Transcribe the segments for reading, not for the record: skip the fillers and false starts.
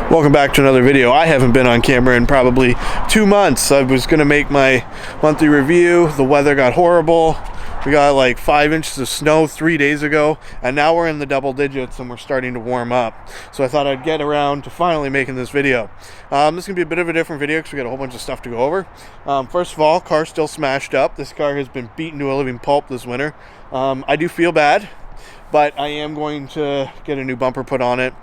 Welcome back to another video. I haven't been on camera in probably 2 months. I was going to make my monthly review. The weather got horrible. We got like 5 inches of snow 3 days ago, and now we're in the double digits and we're starting to warm up. So I thought I'd get around to finally making this video. This is going to be a bit of a different video because we got a whole bunch of stuff to go over. First of all, car's still smashed up. This car has been beaten to a living pulp this winter. I do feel bad, but I am going to get a new bumper put on it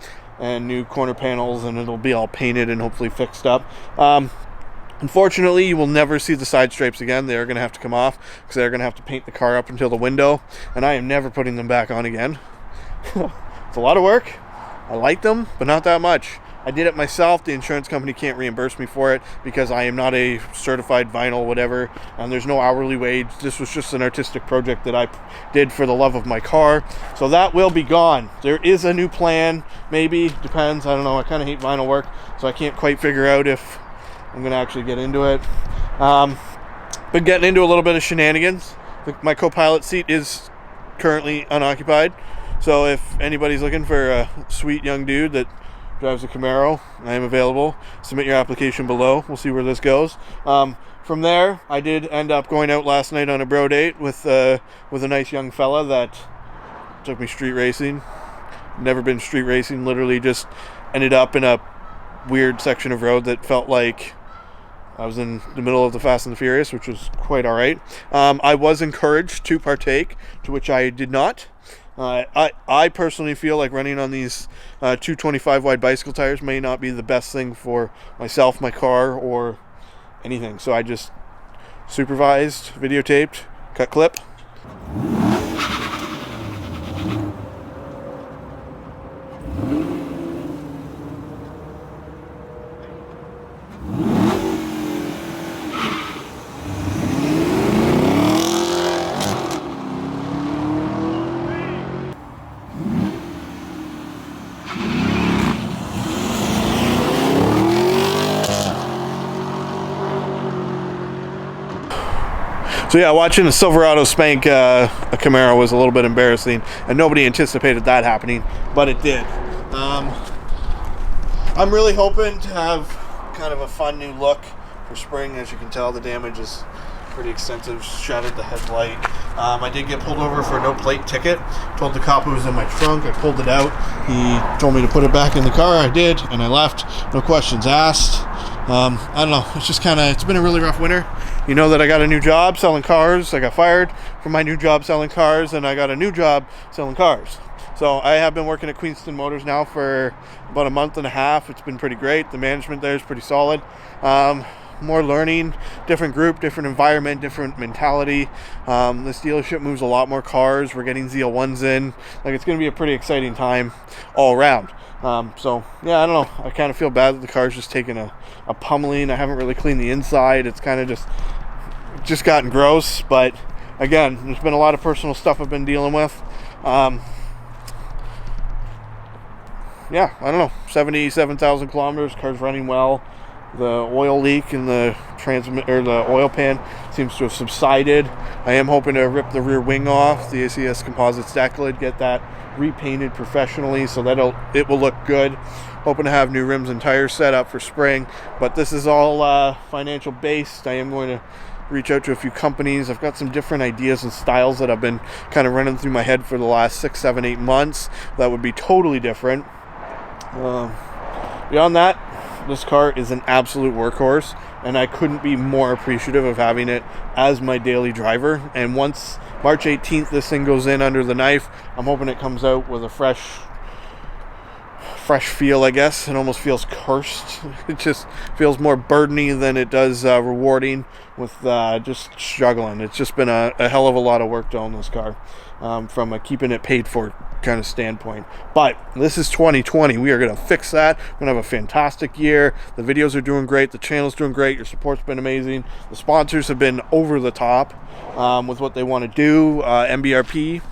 and new corner panels, and it'll be all painted and hopefully fixed up. Unfortunately, you will never see the side stripes again. They're going to have to come off because they're going to have to paint the car up until the window, and I am never putting them back on again. It's a lot of work. I like them, but not that much. I did it myself. The insurance company can't reimburse me for it because I am not a certified vinyl whatever, and there's no hourly wage. This was just an artistic project that I did for the love of my car. So that will be gone. There is a new plan, maybe, depends. I don't know. I kind of hate vinyl work, so I can't quite figure out if I'm going to actually get into it. Been getting into a little bit of shenanigans. My co-pilot seat is currently unoccupied, so if anybody's looking for a sweet young dude that drives a Camaro, I am available. Submit your application below. We'll see where this goes. From there, I did end up going out last night on a bro date with a nice young fella that took me street racing. Never been street racing. Literally just ended up in a weird section of road that felt like I was in the middle of the Fast and the Furious, which was quite all right. I was encouraged to partake, to which I did not. I personally feel like running on these 225 wide bicycle tires may not be the best thing for myself, my car, or anything. So I just supervised, videotaped, cut clip. So yeah, watching a Silverado spank a Camaro was a little bit embarrassing, and nobody anticipated that happening, but it did. I'm really hoping to have kind of a fun new look for spring. As you can tell, the damage is pretty extensive. Shattered the headlight. I did get pulled over for a no plate ticket. Told the cop it was in my trunk. I pulled it out. He told me to put it back in the car. I did, and I left. No questions asked. I don't know. It's just it's been a really rough winter. You know that I got a new job selling cars. I got fired from my new job selling cars, and I got a new job selling cars. So I have been working at Queenston Motors now for about a month and a half. It's been pretty great. The management there is pretty solid. More learning, different group, different environment, different mentality. This dealership moves a lot more cars. We're getting ZL1s in. Like, it's going to be a pretty exciting time all around. So yeah, I don't know. I kind of feel bad that the car's just taking a pummeling. I haven't really cleaned the inside. It's kind of just gotten gross. But again, there's been a lot of personal stuff I've been dealing with. Yeah, I don't know. 77,000 kilometers. Car's running well. The oil leak in the the oil pan seems to have subsided. I am hoping to rip the rear wing off, the ACS composite stack lid, get that repainted professionally so that it will look good. Hoping to have new rims and tires set up for spring, but this is all financial based. I am going to reach out to a few companies. I've got some different ideas and styles that I've been kind of running through my head for the last 6, 7, 8 months that would be totally different. Beyond that, this car is an absolute workhorse, and I couldn't be more appreciative of having it as my daily driver. And once March 18th this thing goes in under the knife, I'm hoping it comes out with a fresh feel, I guess. It almost feels cursed. It just feels more burdeny than it does rewarding with just struggling. It's just been a hell of a lot of work to own this car from a keeping it paid for kind of standpoint. But this is 2020. We are going to fix that. We're going to have a fantastic year. The videos are doing great. The channel's doing great. Your support's been amazing. The sponsors have been over the top with what they want to do. MBRP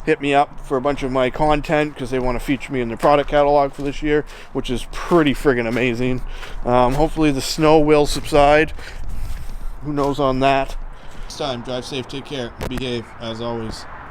hit me up for a bunch of my content because they want to feature me in their product catalog for this year, which is pretty friggin' amazing. Hopefully the snow will subside. Who knows on that. Next time, drive safe, take care, behave as always.